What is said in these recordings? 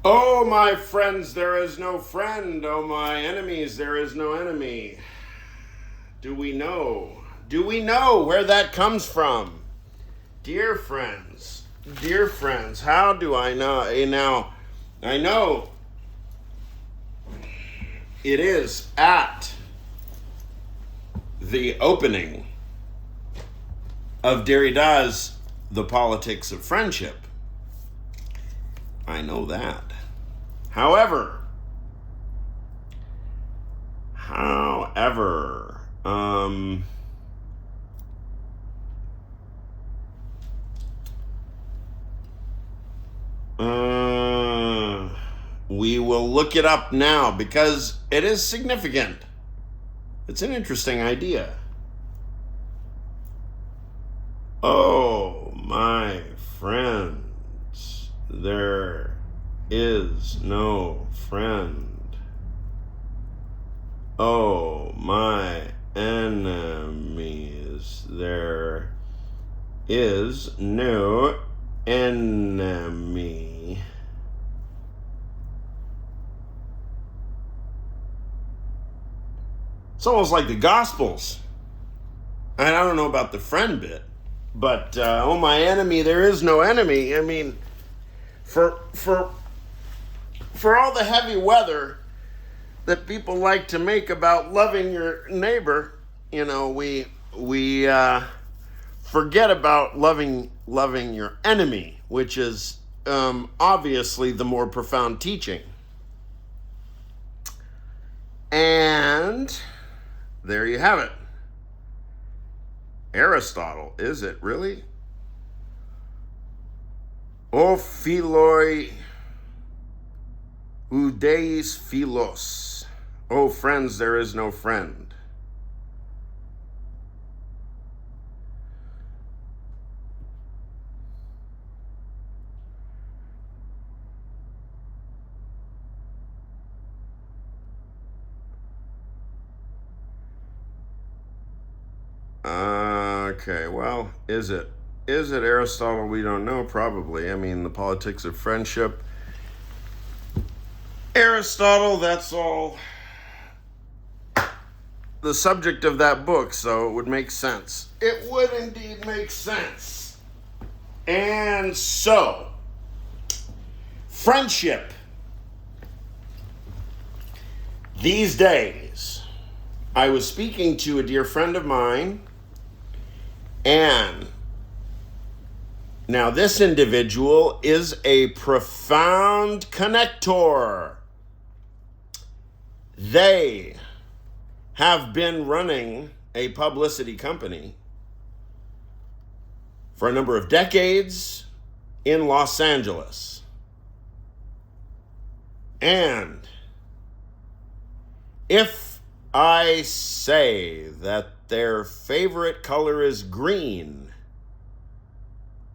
Oh, my friends, there is no friend. Oh, my enemies, there is no enemy. Do we know? Do we know where that comes from? Dear friends, how do I know? Now, I know it is at the opening of Derrida's The Politics of Friendship. I know that. However, we will look it up now because it is significant. It's an interesting idea. Oh, my friends, there is no friend. Oh, my enemies, there is no enemy. It's almost like the Gospels. I don't know about the friend bit, but oh, my enemy, there is no enemy. I mean, for all the heavy weather that people like to make about loving your neighbor, we forget about loving your enemy, which is obviously the more profound teaching. And there you have it. Aristotle, is it really? O philoi oudeis philos. Oh, friends, there is no friend. Okay, well, is it? Is it Aristotle? We don't know, probably. I mean, The Politics of Friendship. Aristotle, that's all the subject of that book, so it would make sense. It would indeed make sense. And so, friendship. These days, I was speaking to a dear friend of mine, and now this individual is a profound connector. They have been running a publicity company for a number of decades in Los Angeles. And if I say that their favorite color is green,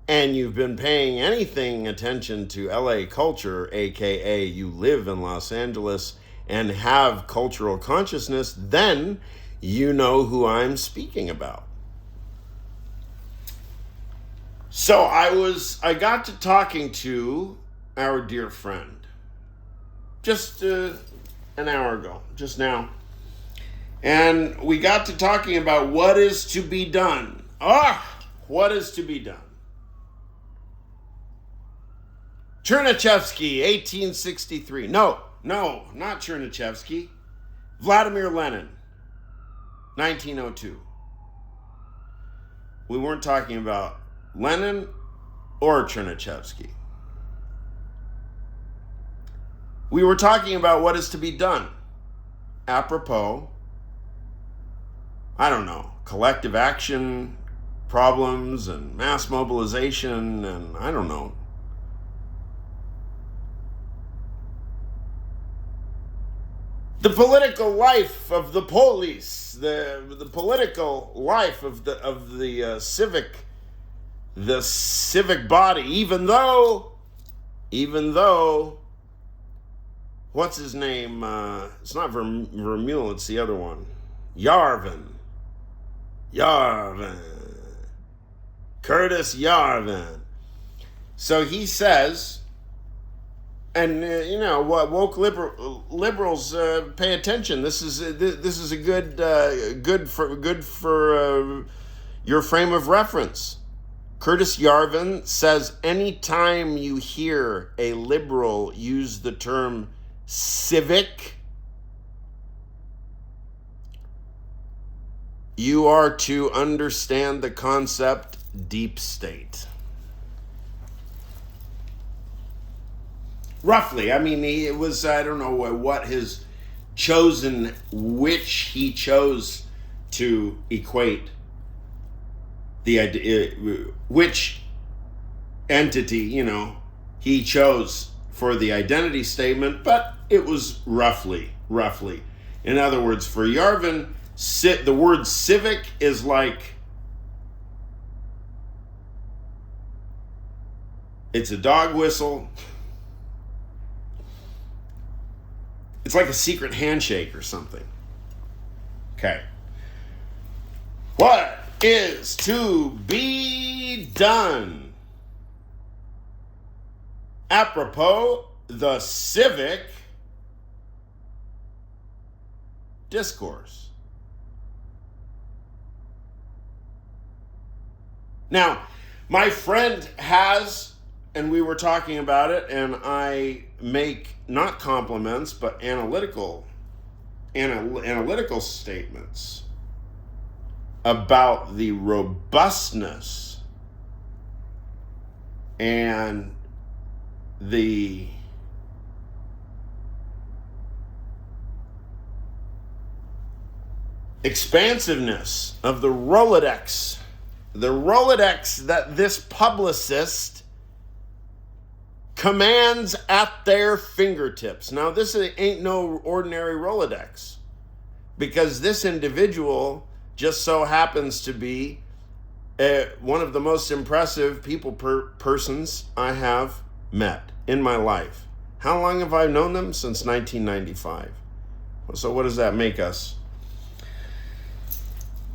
and you've been paying anything attention to LA culture, aka you live in Los Angeles and have cultural consciousness, then you know who I'm speaking about. So I got to talking to our dear friend just an hour ago, just now. And we got to talking about what is to be done. What is to be done? Chernyshevsky, 1863. No, not Chernyshevsky. Vladimir Lenin, 1902. We weren't talking about Lenin or Chernyshevsky. We were talking about what is to be done. Apropos, I don't know, collective action problems and mass mobilization and I don't know. The political life of the polis, the political life of the civic body, even though what's his name? It's not Vermeulen, it's the other one. Yarvin. Curtis Yarvin. So he says, And what liberals pay attention. This is a good for your frame of reference. Curtis Yarvin says anytime you hear a liberal use the term civic, you are to understand the concept deep state. Roughly. I mean, it was, I don't know which he chose to equate the idea, which entity, he chose for the identity statement, but it was roughly. In other words, for Yarvin, the word civic is like, it's a dog whistle. It's like a secret handshake or something. Okay. What is to be done? Apropos the civic discourse. Now, my friend has, and we were talking about it, and I make not compliments, but analytical statements about the robustness and the expansiveness of the Rolodex that this publicist commands at their fingertips. Now, this ain't no ordinary Rolodex, because this individual just so happens to be one of the most impressive persons I have met in my life. How long have I known them? Since 1995. So what does that make us?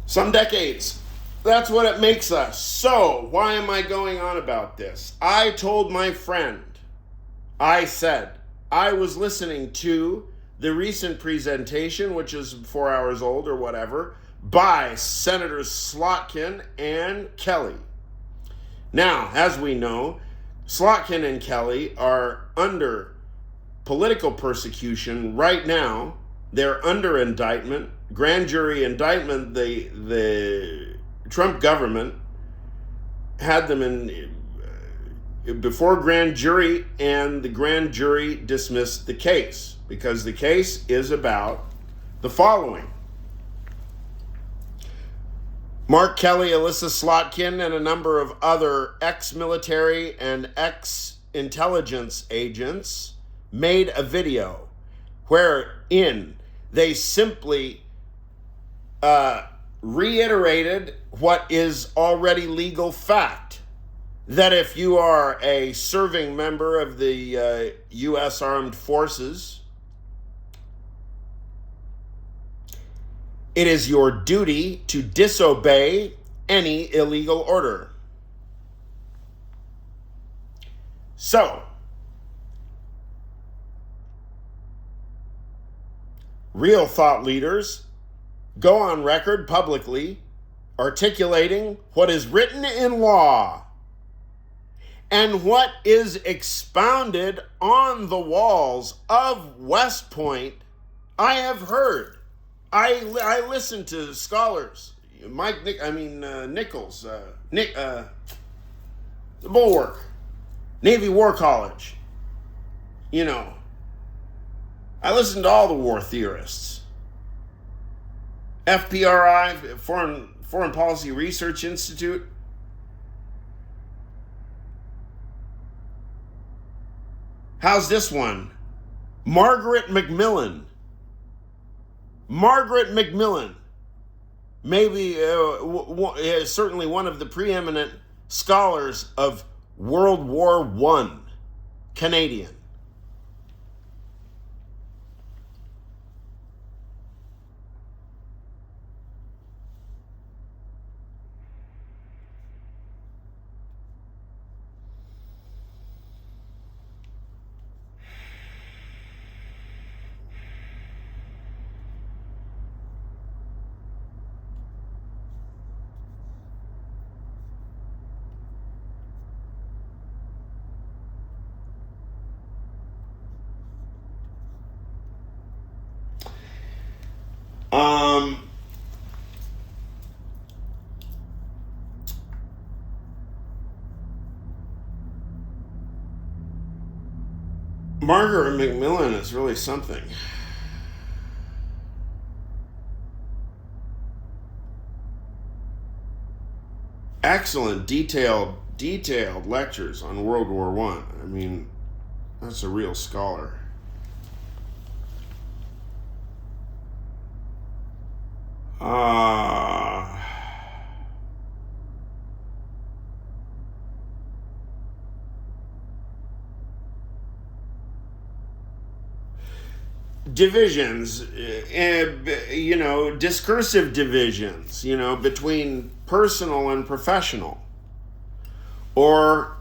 Some decades. That's what it makes us. So why am I going on about this? I told my friend, I said, I was listening to the recent presentation, which is 4 hours old or whatever, by Senators Slotkin and Kelly. Now, as we know, Slotkin and Kelly are under political persecution right now. They're under indictment, grand jury indictment. The Trump government had them before grand jury, and the grand jury dismissed the case because the case is about the following. Mark Kelly, Alyssa Slotkin, and a number of other ex-military and ex-intelligence agents made a video wherein they simply reiterated what is already legal fact, that if you are a serving member of the U.S. Armed Forces, it is your duty to disobey any illegal order. So, real thought leaders go on record publicly articulating what is written in law and what is expounded on the walls of West Point. I have heard. I listened to scholars, Nichols, the Bulwark, Navy War College. I listened to all the war theorists. FPRI, Foreign Policy Research Institute. How's this one? Margaret Macmillan, maybe certainly one of the preeminent scholars of World War I, Canadian. Margaret Macmillan is really something. Excellent, detailed lectures on World War I. I mean, that's a real scholar. Divisions, discursive divisions, between personal and professional, or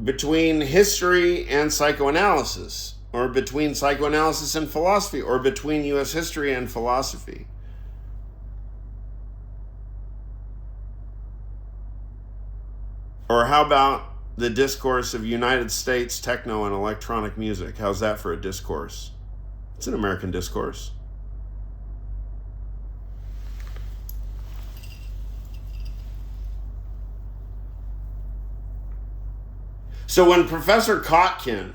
between history and psychoanalysis, or between psychoanalysis and philosophy, or between U.S. history and philosophy. Or how about the discourse of United States techno and electronic music? How's that for a discourse? It's an American discourse. So when Professor Kotkin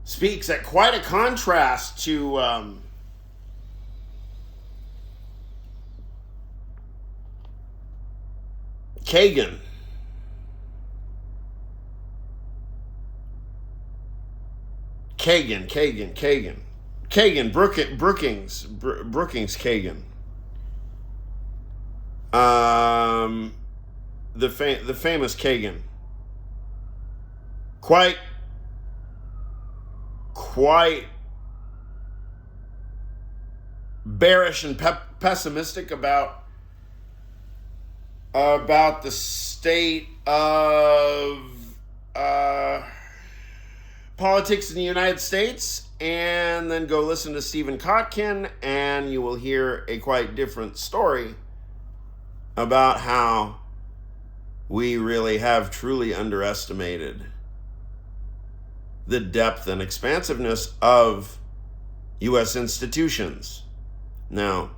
speaks at quite a contrast to Kagan, Brookings Kagan. The famous Kagan. Quite bearish and pessimistic about the state of politics in the United States, and then go listen to Stephen Kotkin, and you will hear a quite different story about how we really have truly underestimated the depth and expansiveness of U.S. institutions. Now,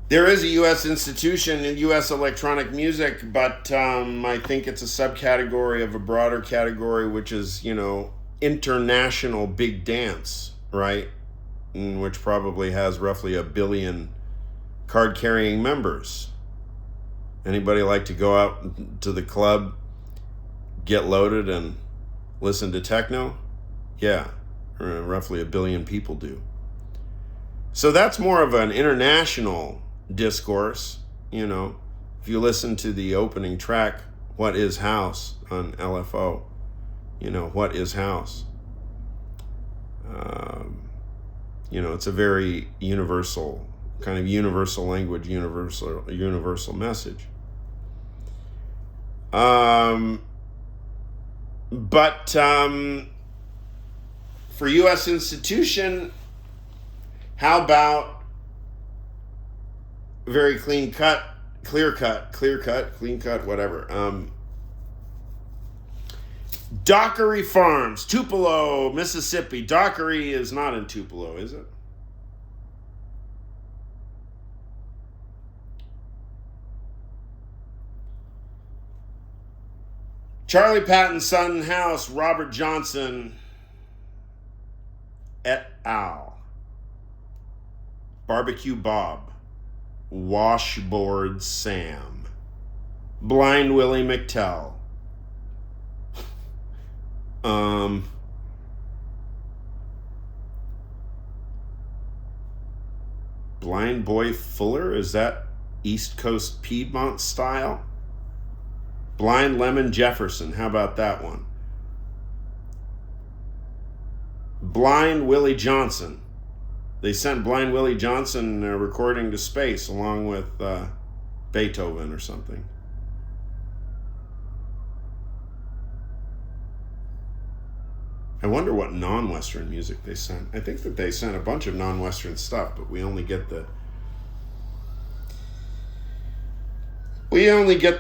there is a U.S. institution in U.S. electronic music, but I think it's a subcategory of a broader category, which is, international big dance, right? Which probably has roughly 1 billion card-carrying members. Anybody like to go out to the club, get loaded, and listen to techno? Yeah, roughly 1 billion people do. So that's more of an international discourse. If you listen to the opening track, What is House, on LFO, what is house? It's a very universal, kind of universal language, universal message. But for U.S. institution, how about very clean cut, whatever. Dockery Farms, Tupelo, Mississippi. Dockery is not in Tupelo, is it? Charlie Patton's son house, Robert Johnson et al. Barbecue Bob, Washboard Sam, Blind Willie McTell, Blind Boy Fuller, is that East Coast Piedmont style? Blind Lemon Jefferson, how about that one? Blind Willie Johnson. They sent Blind Willie Johnson a recording to space along with Beethoven or something. I wonder what non-Western music they sent. I think that they sent a bunch of non-Western stuff, but we only get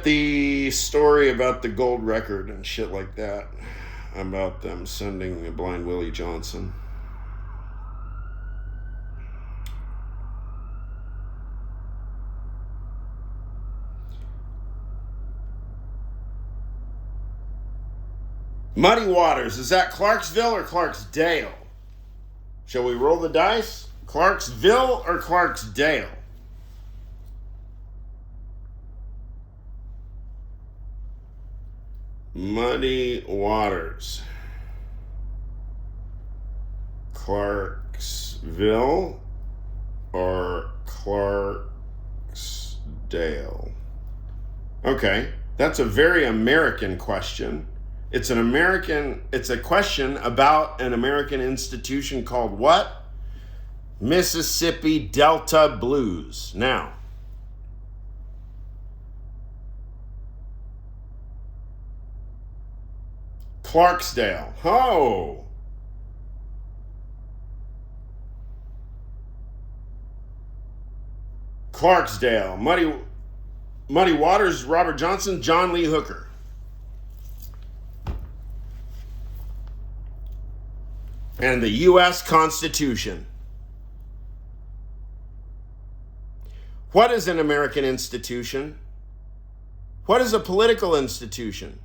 the story about the gold record and shit like that, about them sending Blind Willie Johnson. Muddy Waters, is that Clarksville or Clarksdale? Shall we roll the dice? Clarksville or Clarksdale? Muddy Waters. Clarksville or Clarksdale? Okay, that's a very American question. It's a question about an American institution called what? Mississippi Delta Blues. Now, Clarksdale. Oh. Clarksdale. Muddy Waters, Robert Johnson, John Lee Hooker. And the U.S. Constitution. What is an American institution? What is a political institution?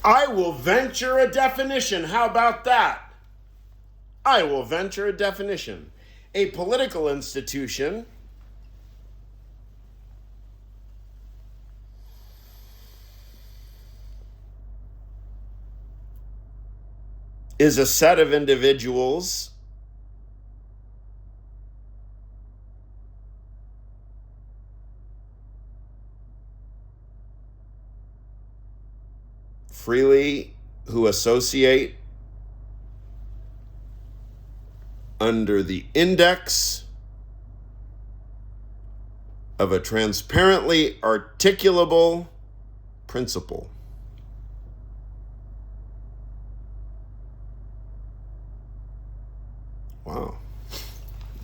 I will venture a definition. How about that? I will venture a definition. A political institution is a set of individuals freely who associate under the index of a transparently articulable principle. Wow,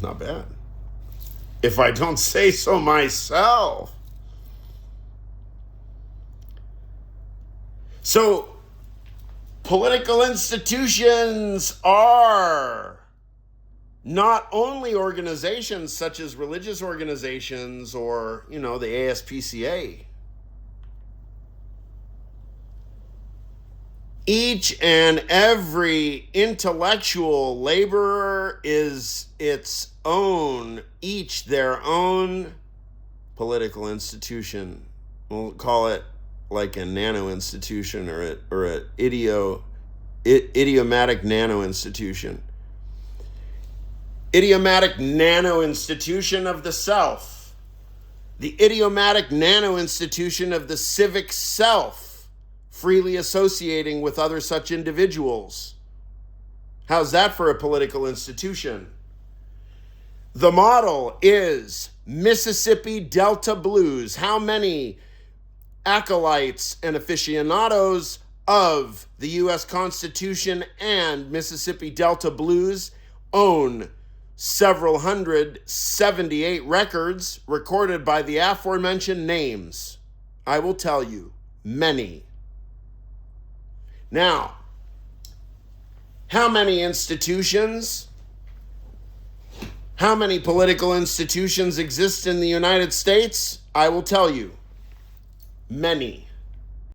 not bad. If I don't say so myself. So, political institutions are not only organizations such as religious organizations or, the ASPCA. Each and every intellectual laborer is its own, each their own political institution. We'll call it like a nano institution or an idiomatic nano institution. Idiomatic nano institution of the self. The idiomatic nano institution of the civic self, freely associating with other such individuals. How's that for a political institution? The model is Mississippi Delta Blues. How many acolytes and aficionados of the U.S. Constitution and Mississippi Delta Blues own several 178 records recorded by the aforementioned names? I will tell you, many. Now, how many institutions, how many political institutions exist in the United States? I will tell you, many.